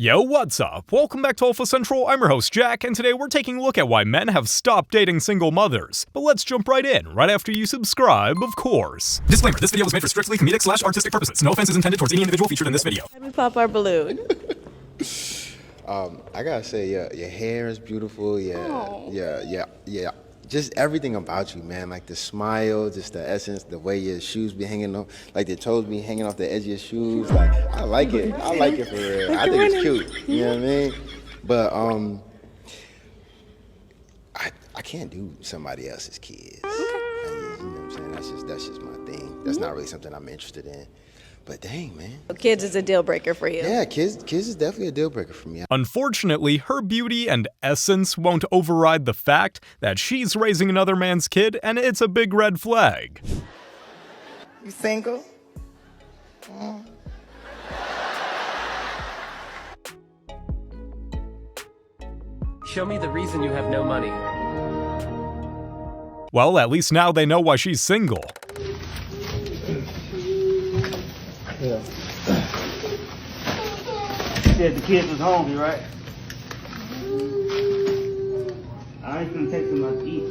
Yo, what's up? Welcome back to Alpha Central. I'm your host, Jack, and today we're taking a look at why men have stopped dating single mothers. But let's jump right in, right after you subscribe, of course. Disclaimer, this video was made for strictly comedic/artistic purposes. No offense is intended towards any individual featured in this video. Let me pop our balloon. I gotta say, your hair is beautiful. Yeah. Just everything about you, man. Like the smile, just the essence, the way your shoes be hanging off, like your toes be hanging off the edge of your shoes. Like I like it. I like it for real. I think it's cute. You know what I mean? But I can't do somebody else's kids. You know what I'm saying? That's just my thing. That's not really something I'm interested in. But dang, man. Kids is a deal breaker for you. Yeah, kids is definitely a deal breaker for me. Unfortunately, her beauty and essence won't override the fact that she's raising another man's kid, and it's a big red flag. You single? Show me the reason you have no money. Well, at least now they know why she's single. Yeah. You said the kids was hungry, right? I ain't gonna take them out to eat.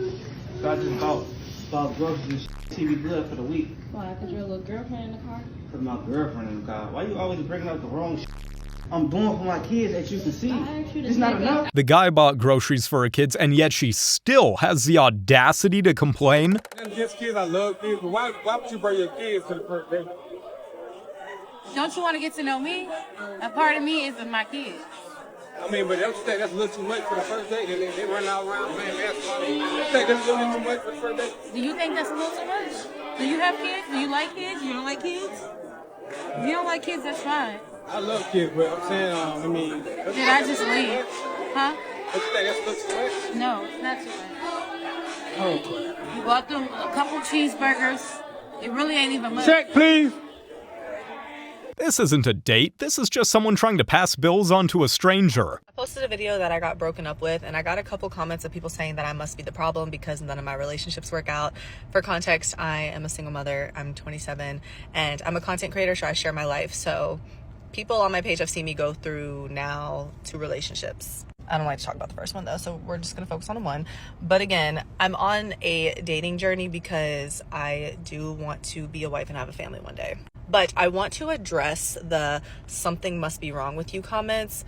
So I just bought groceries and TV blood for the week. Why? Because you're a little girlfriend in the car? Put my girlfriend in the car. Why you always bringing up the wrong shit? I'm doing for my kids, as you can see. It's not enough. The guy bought groceries for her kids, and yet she still has the audacity to complain. Yes, kids, I love kids, but why would you bring your kids to the first day? Don't you want to get to know me? A part of me is my kids. I mean, but don't you think that's a little too much for the first day? They run all around playing basketball. You think that's a little too much for the first day? Do you think that's a little too much? Do you have kids? Do you like kids? You don't like kids? If you don't like kids, that's fine. I love kids, but I'm saying, Did I just leave? Huh? Don't you think that's a little too much? No, it's not too much. Oh. You bought them a couple cheeseburgers. It really ain't even much. Check, please. This isn't a date, this is just someone trying to pass bills on to a stranger. I posted a video that I got broken up with, and I got a couple comments of people saying that I must be the problem because none of my relationships work out. For context, I am a single mother, I'm 27, and I'm a content creator, so I share my life. So people on my page have seen me go through now 2 relationships. I don't like to talk about the first one though, so we're just gonna focus on one. But again, I'm on a dating journey because I do want to be a wife and have a family one day. But I want to address the "something must be wrong with you" comments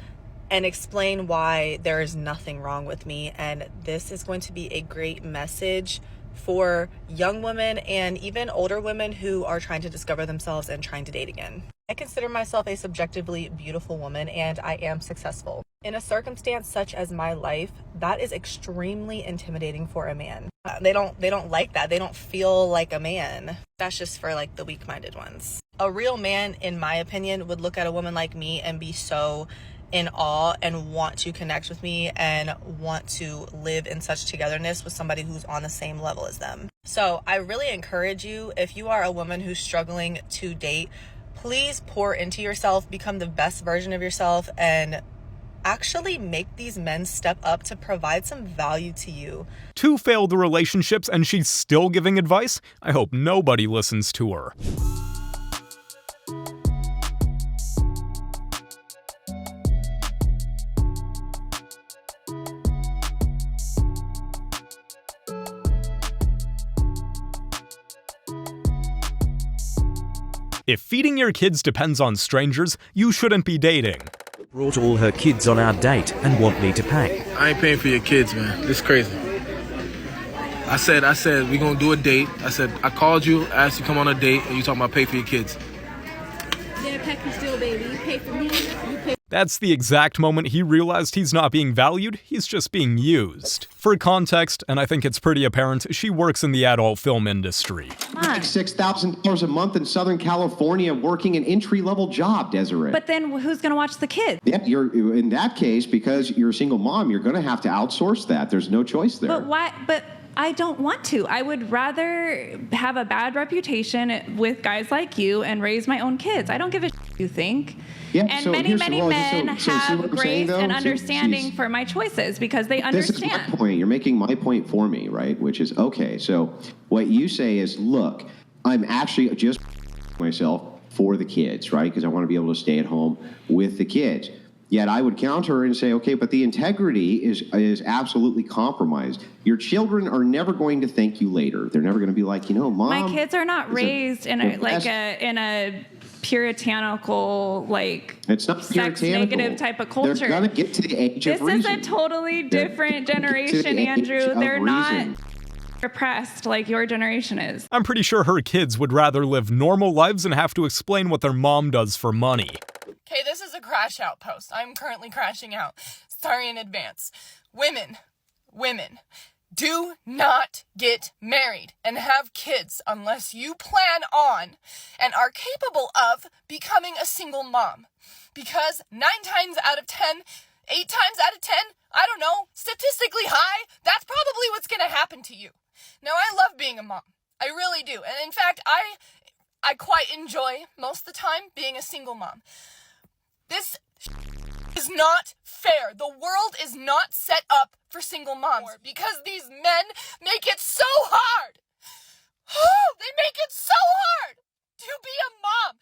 and explain why there is nothing wrong with me. And this is going to be a great message for young women and even older women who are trying to discover themselves and trying to date again. I consider myself a subjectively beautiful woman, and I am successful. In a circumstance such as my life, that is extremely intimidating for a man. They don't like that. They don't feel like a man. That's just for like the weak-minded ones. A real man, in my opinion, would look at a woman like me and be so in awe and want to connect with me and want to live in such togetherness with somebody who's on the same level as them. So I really encourage you, if you are a woman who's struggling to date, please pour into yourself, become the best version of yourself, and actually make these men step up to provide some value to you. 2 failed relationships and she's still giving advice? I hope nobody listens to her. If feeding your kids depends on strangers, you shouldn't be dating. Brought all her kids on our date and want me to pay. I ain't paying for your kids, man. This is crazy. I said, we gonna do a date. I called you, asked you to come on a date, and you talking about pay for your kids. Yeah, pay for still, baby. You pay for me, you pay. That's the exact moment he realized he's not being valued, he's just being used. For context, and I think it's pretty apparent, she works in the adult film industry. Like $6,000 a month in Southern California working an entry-level job, Desiree. But then who's going to watch the kids? Yeah, you're in that case, because you're a single mom, you're going to have to outsource that. There's no choice there. But why? But I don't want to. I would rather have a bad reputation with guys like you and raise my own kids. I don't give a shit what you think. Yeah, and so many men see what have I'm grace saying, though? and understanding for my choices because they understand. This is my point. You're making my point for me, right? Which is, okay, so what you say is, look, I'm actually just myself for the kids, right? Because I want to be able to stay at home with the kids. Yet I would counter and say, okay, but the integrity is absolutely compromised. Your children are never going to thank you later. They're never going to be like, you know, Mom. My kids are not raised in a puritanical, like, it's not sex negative type of culture. They're going to get to the age of reason. This is a totally different generation, Andrew. They're not repressed like your generation is. I'm pretty sure her kids would rather live normal lives and have to explain what their mom does for money. Okay, this is a crash out post. I'm currently crashing out. Sorry in advance. Women, do not get married and have kids unless you plan on and are capable of becoming a single mom. Because 9 times out of 10, 8 times out of 10, I don't know, statistically high, that's probably what's going to happen to you. Now, I love being a mom. I really do. And in fact, I quite enjoy most of the time being a single mom. This is not fair. The world is not set up for single moms because these men make it so hard. Oh, they make it so hard to be a mom.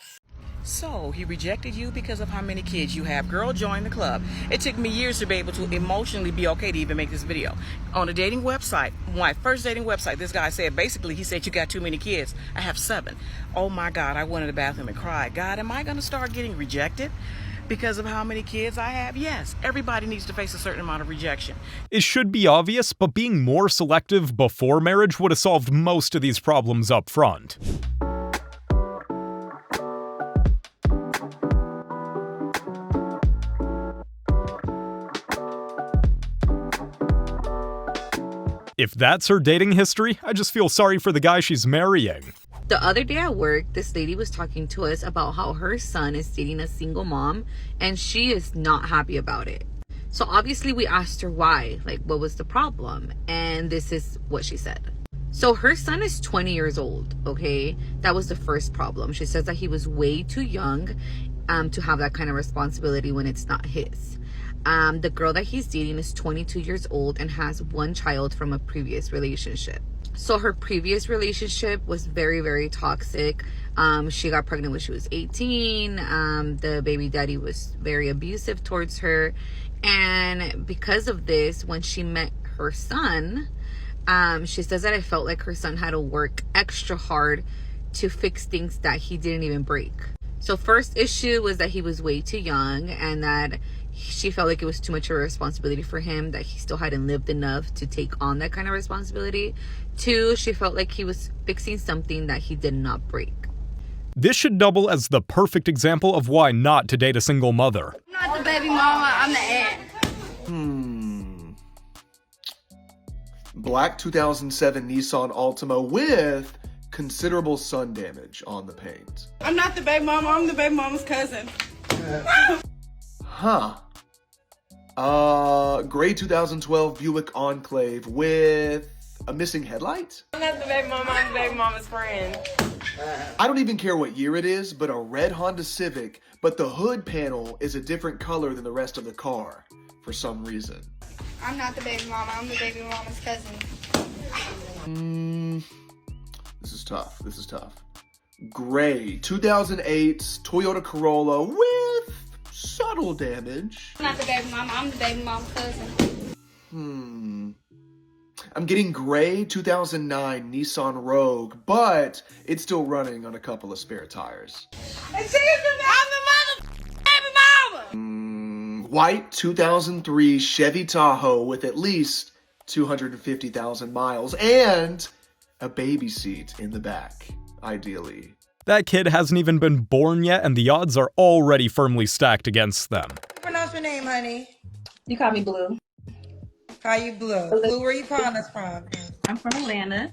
So he rejected you because of how many kids you have. Girl, join the club. It took me years to be able to emotionally be okay to even make this video. On a dating website, my first dating website, this guy said, basically, he said, you got too many kids. I have 7. Oh my God, I went in the bathroom and cried. God, am I going to start getting rejected because of how many kids I have? Yes, everybody needs to face a certain amount of rejection. It should be obvious, but being more selective before marriage would have solved most of these problems up front. If that's her dating history, I just feel sorry for the guy she's marrying. The other day at work, this lady was talking to us about how her son is dating a single mom and she is not happy about it. So obviously we asked her why, like what was the problem? And this is what she said. So her son is 20 years old, okay? That was the first problem. She says that he was way too young to have that kind of responsibility when it's not his. The girl that he's dating is 22 years old and has 1 child from a previous relationship. So her previous relationship was very, very toxic. She got pregnant when she was 18. The baby daddy was very abusive towards her. And because of this, when she met her son, she says that it felt like her son had to work extra hard to fix things that he didn't even break. So first issue was that he was way too young and that she felt like it was too much of a responsibility for him, that he still hadn't lived enough to take on that kind of responsibility. 2, she felt like he was fixing something that he did not break. This should double as the perfect example of why not to date a single mother. I'm not the baby mama, I'm the aunt. Black 2007 Nissan Altima with considerable sun damage on the paint. I'm not the baby mama, I'm the baby mama's cousin. Gray 2012 Buick Enclave with a missing headlight? I'm not the baby mama, I'm the baby mama's friend. I don't even care what year it is, but a red Honda Civic, but the hood panel is a different color than the rest of the car for some reason. I'm not the baby mama, I'm the baby mama's cousin. This is tough. Gray 2008 Toyota Corolla with subtle damage. I'm not the baby mama, I'm the baby mama's cousin. I'm getting gray 2009 Nissan Rogue, but it's still running on a couple of spare tires. I'm the baby mama! White 2003 Chevy Tahoe with at least 250,000 miles and a baby seat in the back, ideally. That kid hasn't even been born yet, and the odds are already firmly stacked against them. Pronounce your name, honey. You call me Blue. Call you Blue. Blue, where you calling us from? I'm from Atlanta.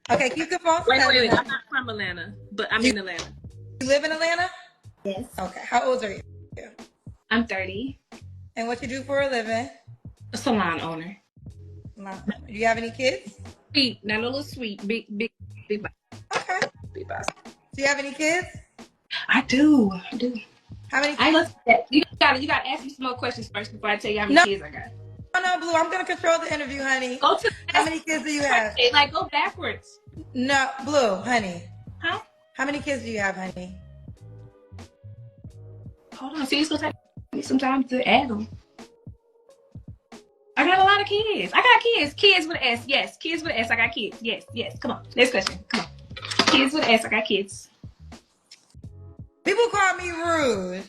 Okay, keep the phone. Wait. I'm not from Atlanta, but I'm in Atlanta. You live in Atlanta? Yes. Okay, how old are you? I'm 30. And what you do for a living? A salon owner. Do you have any kids? Sweet, not a little sweet, big boss. Okay. Big boss. Do you have any kids? I do. How many kids? I love that. You gotta ask me some more questions first before I tell you how many kids I got. No, Blue, I'm gonna control the interview, honey. Go to how many kids do you have? Like, go backwards. No, Blue, honey. Huh? How many kids do you have, honey? Hold on. See, it's gonna take Sometimes to add them. I got a lot of kids. I got kids. Kids with an S. Yes. Kids with an S. I got kids. Yes. Yes. Come on. Next question. Come on. Kids with an S. I got kids. People call me rude.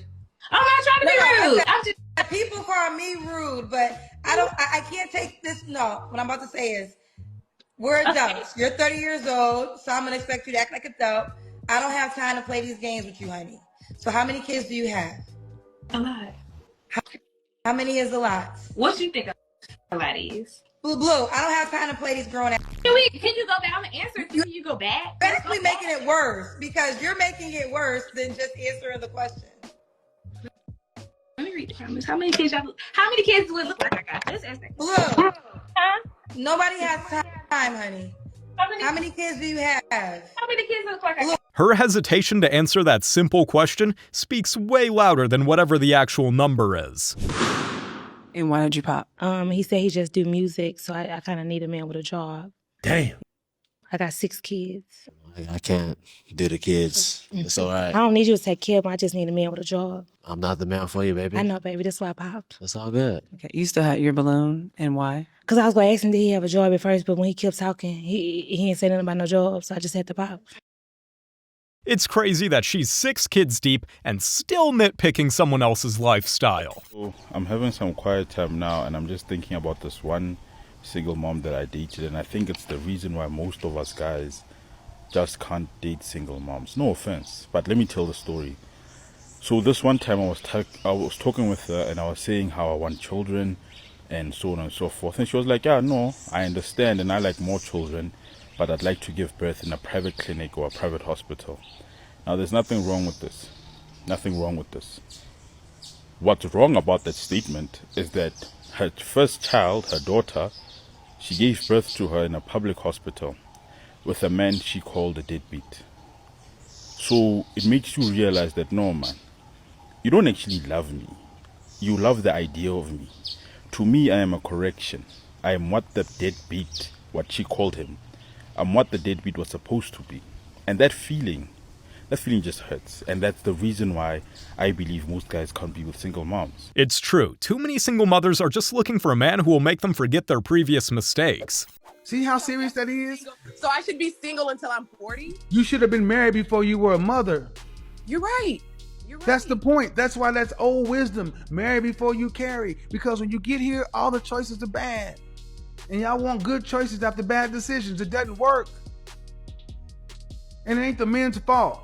I'm not trying to be rude. I'm just. People call me rude, but I can't take this. No, what I'm about to say is, we're adults. Okay. You're 30 years old, so I'm gonna expect you to act like an adult. I don't have time to play these games with you, honey. So how many kids do you have? A lot. How many is a lot? What do you think a lot is? Blue, I don't have time to play these grown ass. Can you go back? I'm gonna answer until you go back. You're actually making it worse because you're making it worse than just answering the question. Let me read the comments. How many kids do it look like I got? Let's ask that. Blue. Huh? Nobody has time, honey. How many kids do you have? How many kids look like I got? Her hesitation to answer that simple question speaks way louder than whatever the actual number is. And why did you pop? He said he just do music, so I kind of need a man with a job. Damn. I got 6 kids. I can't do the kids. It's all right. I don't need you to take care of them. I just need a man with a job. I'm not the man for you, baby. I know, baby. That's why I popped. It's all good. Okay, you still had your balloon, and why? Because I was going to ask him, did he have a job at first, but when he kept talking, he didn't say nothing about no job, so I just had to pop. It's crazy that she's 6 kids deep and still nitpicking someone else's lifestyle. So I'm having some quiet time now, and I'm just thinking about this one single mom that I dated, and I think it's the reason why most of us guys just can't date single moms. No offense, but let me tell the story. So this one time I was talking with her, and I was saying how I want children and so on and so forth, and she was like, yeah, no, I understand, and I like more children, but I'd like to give birth in a private clinic or a private hospital. Now, there's nothing wrong with this. Nothing wrong with this. What's wrong about that statement is that her first child, her daughter, she gave birth to her in a public hospital with a man she called a deadbeat. So it makes you realize that, no, man, you don't actually love me. You love the idea of me. To me, I am a correction. I am what the deadbeat, what she called him, I'm what the deadbeat was supposed to be. And that feeling just hurts. And that's the reason why I believe most guys can't be with single moms. It's true. Too many single mothers are just looking for a man who will make them forget their previous mistakes. See how serious that is? So I should be single until I'm 40? You should have been married before you were a mother. You're right. You're right. That's the point. That's why that's old wisdom. Marry before you carry. Because when you get here, all the choices are bad. And y'all want good choices after bad decisions. It doesn't work. And it ain't the men's fault.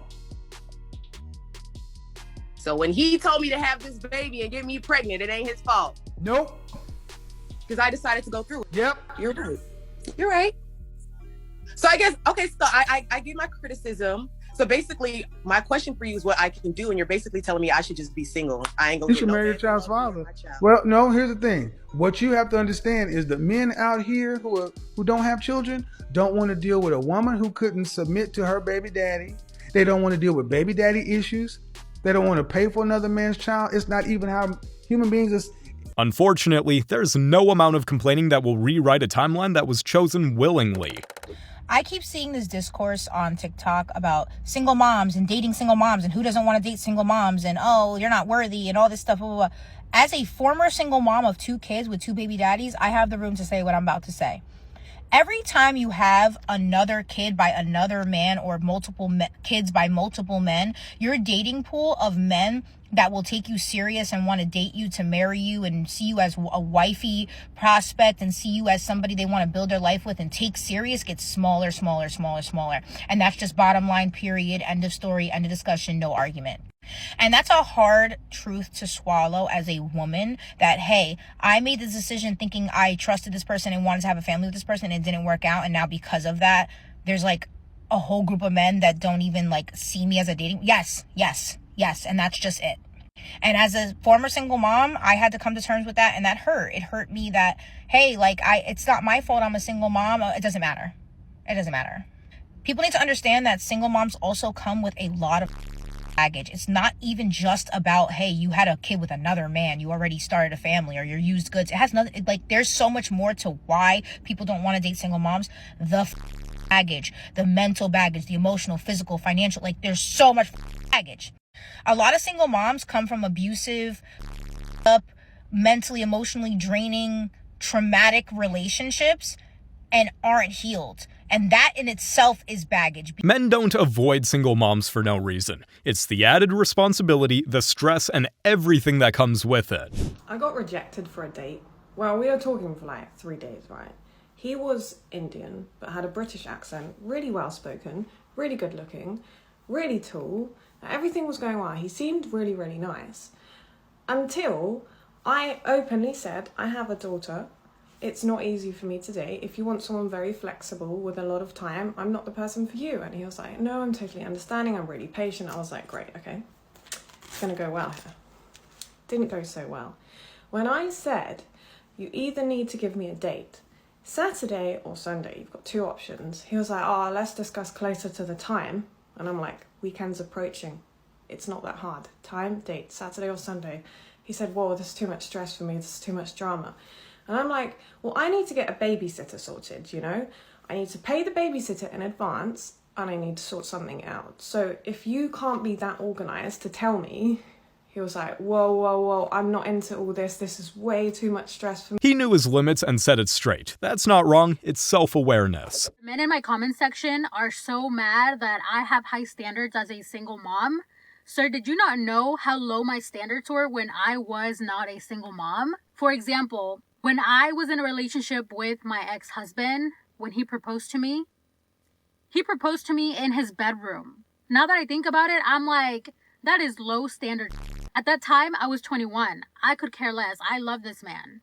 So when he told me to have this baby and get me pregnant, it ain't his fault. Nope. Because I decided to go through it. Yep. You're right. You're right. So I guess, okay, so I give my criticism. So basically, my question for you is what I can do, and you're basically telling me I should just be single. I ain't gonna. You should marry your child's father. Well, no, here's the thing. What you have to understand is the men out here who don't have children don't want to deal with a woman who couldn't submit to her baby daddy. They don't want to deal with baby daddy issues. They don't want to pay for another man's child. It's not even how human beings are. Unfortunately, there's no amount of complaining that will rewrite a timeline that was chosen willingly. I keep seeing this discourse on TikTok about single moms and dating single moms and who doesn't want to date single moms and, oh, you're not worthy and all this stuff, blah, blah, blah. As a former single mom of 2 kids with 2 baby daddies, I have the room to say what I'm about to say. Every time you have another kid by another man or multiple kids by multiple men, your dating pool of men that will take you serious and want to date you to marry you and see you as a wifey prospect and see you as somebody they want to build their life with and take serious gets smaller, smaller, smaller, smaller. And that's just bottom line, period, end of story, end of discussion, no argument. And that's a hard truth to swallow as a woman that, hey, I made this decision thinking I trusted this person and wanted to have a family with this person and it didn't work out. And now because of that, there's like a whole group of men that don't even like see me as a dating. Yes. And that's just it. And as a former single mom, I had to come to terms with that. And that hurt. It hurt me that, hey, like it's not my fault I'm a single mom. It doesn't matter. It doesn't matter. People need to understand that single moms also come with a lot of baggage. It's not even just about, hey, you had a kid with another man, you already started a family, or you're used goods. It has nothing, like, there's so much more to why people don't want to date single moms. The baggage, the mental baggage, the emotional, physical, financial, like, there's so much baggage. A lot of single moms come from abusive up, mentally, emotionally draining, traumatic relationships and aren't healed. And that in itself is baggage. Men don't avoid single moms for no reason. It's the added responsibility, the stress, and everything that comes with it. I got rejected for a date. Well, we were talking for like 3 days, right? He was Indian, but had a British accent, really well spoken, really good looking, really tall. Everything was going well. He seemed really, really nice. Until I openly said, I have a daughter. It's not easy for me to date. If you want someone very flexible with a lot of time, I'm not the person for you. And he was like, no, I'm totally understanding. I'm really patient. I was like, great, okay. It's gonna go well here. Didn't go so well. When I said, you either need to give me a date, Saturday or Sunday, you've got 2 options. He was like, oh, let's discuss closer to the time. And I'm like, weekend's approaching. It's not that hard. Time, date, Saturday or Sunday. He said, whoa, this is too much stress for me. This is too much drama. And I'm like, well, I need to get a babysitter sorted, you know? I need to pay the babysitter in advance and I need to sort something out. So if you can't be that organized to tell me, he was like, whoa, whoa, whoa, I'm not into all this. This is way too much stress for me. He knew his limits and said it straight. That's not wrong, it's self-awareness. Men in my comment section are so mad that I have high standards as a single mom. Sir, did you not know how low my standards were when I was not a single mom? For example, when I was in a relationship with my ex-husband, when he proposed to me in his bedroom. Now that I think about it, I'm like, that is low standard. At that time, I was 21. I could care less. I love this man.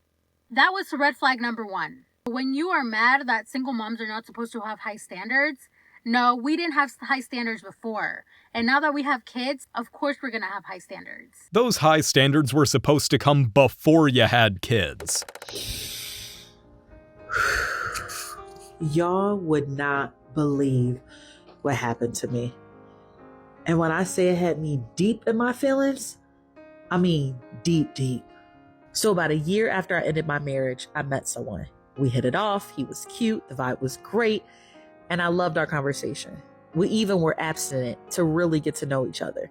That was red flag number 1. When you are mad that single moms are not supposed to have high standards, no, we didn't have high standards before. And now that we have kids, of course we're gonna have high standards. Those high standards were supposed to come before you had kids. Y'all would not believe what happened to me. And when I say it had me deep in my feelings, I mean deep, deep. So about a year after I ended my marriage, I met someone. We hit it off, he was cute, the vibe was great, and I loved our conversation. We even were abstinent to really get to know each other.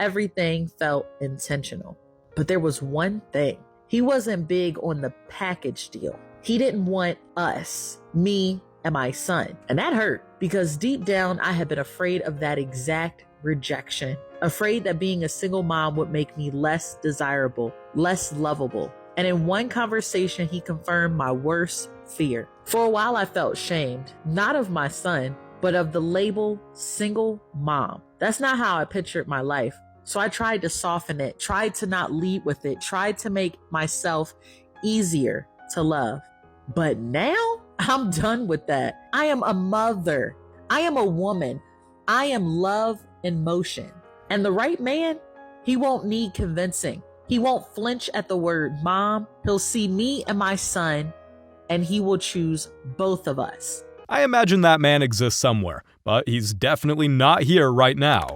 Everything felt intentional. But there was one thing. He wasn't big on the package deal. He didn't want us, me and my son. And that hurt because deep down, I had been afraid of that exact rejection. Afraid that being a single mom would make me less desirable, less lovable. And in one conversation, he confirmed my worst fear. For a while, I felt shamed, not of my son, but of the label single mom. That's not how I pictured my life. So I tried to soften it, tried to not lead with it, tried to make myself easier to love. But now I'm done with that. I am a mother. I am a woman. I am love in motion. And the right man, he won't need convincing. He won't flinch at the word mom. He'll see me and my son, and he will choose both of us. I imagine that man exists somewhere, but he's definitely not here right now.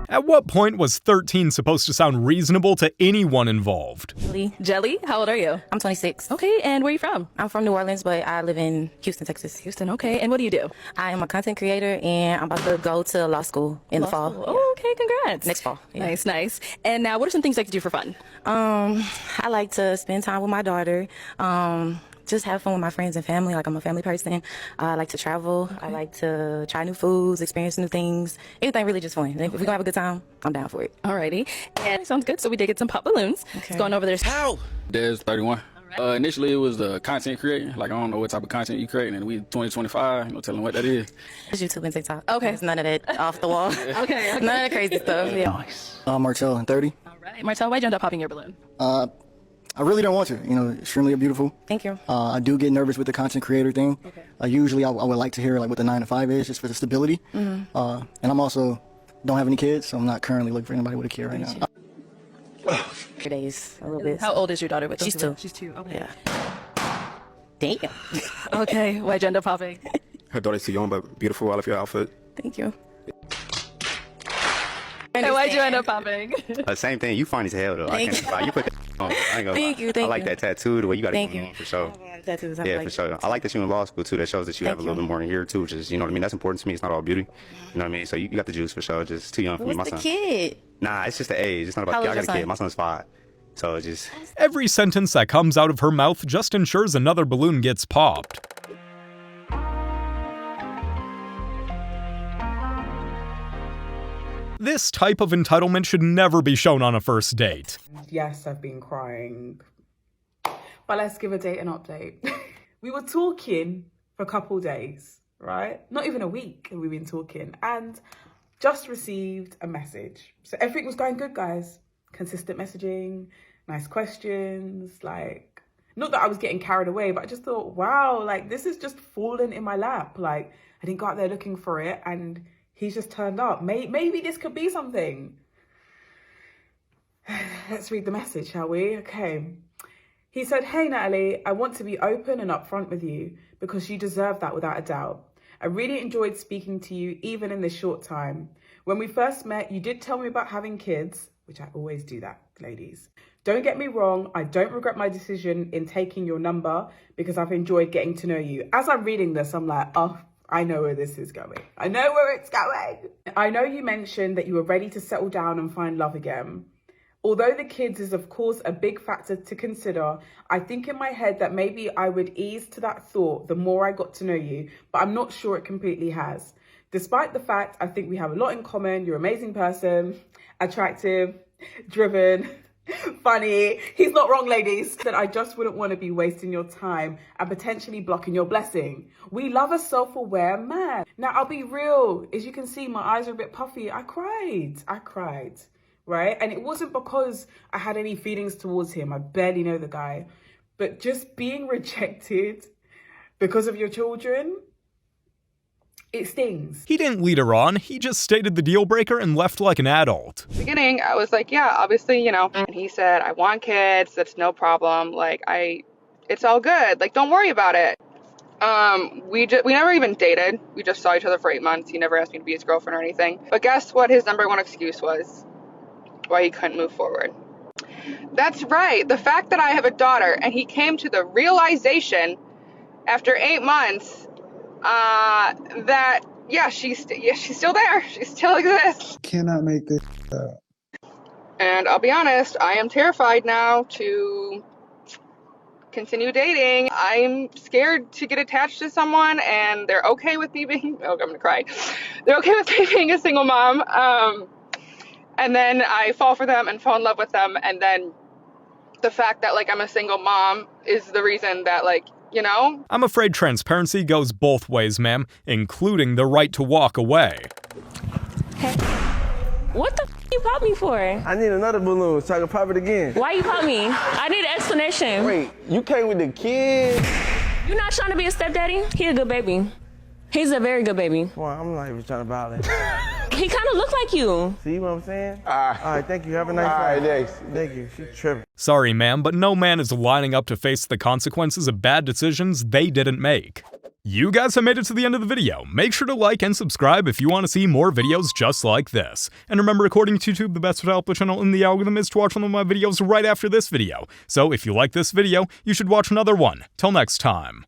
At what point was 13 supposed to sound reasonable to anyone involved? Jelly, how old are you? I'm 26. Okay, and where are you from? I'm from New Orleans, but I live in Houston, Texas. Houston, okay. And what do you do? I am a content creator, and I'm about to go to law school in the fall. Oh, okay, congrats. Next fall. Yeah. Nice, nice. And now, what are some things you like to do for fun? I like to spend time with my daughter. Just have fun with my friends and family. Like, I'm a family person. I like to travel. Okay. I like to try new foods, experience new things. Anything really just fun. If we're gonna have a good time, I'm down for it. Alrighty. And sounds good. So we did get some pop balloons. Okay. It's going over there. How? There's 31. Right. Initially, it was the content creating. Like, I don't know what type of content you create, and we 2025, tell them what that is. It's YouTube and TikTok. Okay. There's none of that off the wall. Okay. None of the crazy stuff. Yeah. Nice. Martell, I'm 30. All right. Martell, why'd you end up popping your balloon? I really don't want to, extremely beautiful. Thank you. I do get nervous with the content creator thing. Okay. Usually I would like to hear like what the 9 to 5 is, just for the stability. Mm-hmm. And I'm also don't have any kids, so I'm not currently looking for anybody with a kid right now. Days, a little bit. How old is your daughter? With She's 2. She's 2, okay. Yeah. Damn. Okay, why'd you end up popping? Her daughter's too young, but beautiful. I love your outfit. Thank you. And why'd you end up popping? Same thing. You fine as hell, though. I can't lie. You put I ain't gonna Thank lie. you, thank I like you. that tattoo, the way you got Thank it going you. on, for sure. Tattoos, I Yeah, like for sure. I like that you're in law school, too. That shows that you have a little bit more in here, too, which is, you know what I mean? That's important to me. It's not all beauty. You know what I mean? So you got the juice, for sure. Just too young for me. My What's the son. kid? Nah, it's just the age. It's not about How the kid. I old got is a your kid. son? My son's 5. So it's just... Every sentence that comes out of her mouth just ensures another balloon gets popped. This type of entitlement should never be shown on a first date. Yes, I've been crying. But let's give a date an update. We were talking for a couple days, right? Not even a week we've been talking, and just received a message. So everything was going good, guys. Consistent messaging, nice questions, like, not that I was getting carried away, but I just thought, wow, like, this is just fallen in my lap. Like, I didn't go out there looking for it, and he's just turned up. Maybe this could be something. Let's read the message, shall we? Okay. He said, "Hey, Natalie, I want to be open and upfront with you because you deserve that without a doubt. I really enjoyed speaking to you even in this short time. When we first met, you did tell me about having kids," which I always do that, ladies. "Don't get me wrong, I don't regret my decision in taking your number because I've enjoyed getting to know you." As I'm reading this, I'm like, oh, I know where this is going. I know where it's going. "I know you mentioned that you were ready to settle down and find love again. Although the kids is of course a big factor to consider, I think in my head that maybe I would ease to that thought the more I got to know you, but I'm not sure it completely has. Despite the fact I think we have a lot in common, you're an amazing person, attractive, driven, funny." He's not wrong, ladies. "That I just wouldn't want to be wasting your time and potentially blocking your blessing. We love a self-aware man." Now, I'll be real. As you can see, my eyes are a bit puffy. I cried. Right? And it wasn't because I had any feelings towards him. I barely know the guy. But just being rejected because of your children, it stings. He didn't lead her on, he just stated the deal breaker and left like an adult. Beginning, I was like, yeah, obviously, you know. And he said, "I want kids. That's no problem. Like, it's all good. Like, don't worry about it." We never even dated. We just saw each other for 8 months. He never asked me to be his girlfriend or anything. But guess what his number one excuse was? Why he couldn't move forward. That's right. The fact that I have a daughter, and he came to the realization after 8 months that yeah, she's still there. She still exists. Cannot make this up. And I'll be honest, I am terrified now to continue dating. I'm scared to get attached to someone, and they're okay with me being. Oh, I'm gonna cry. They're okay with me being a single mom. And then I fall for them and fall in love with them. And then the fact that, like, I'm a single mom is the reason that, like, you know? I'm afraid transparency goes both ways, ma'am, including the right to walk away. Hey, what the you pop me for? I need another balloon so I can pop it again. Why you pop me? I need an explanation. Wait, you came with the kid? You not trying to be a stepdaddy? He a good baby. He's a very good baby. Well, I'm not even trying to violate. He kind of look like you. See what I'm saying? All right, thank you. Have a nice day. All right, thanks. Thank you. She's tripping. Sorry, ma'am, but no man is lining up to face the consequences of bad decisions they didn't make. You guys have made it to the end of the video. Make sure to like and subscribe if you want to see more videos just like this. And remember, according to YouTube, the best way to help the channel in the algorithm is to watch one of my videos right after this video. So if you like this video, you should watch another one. Till next time.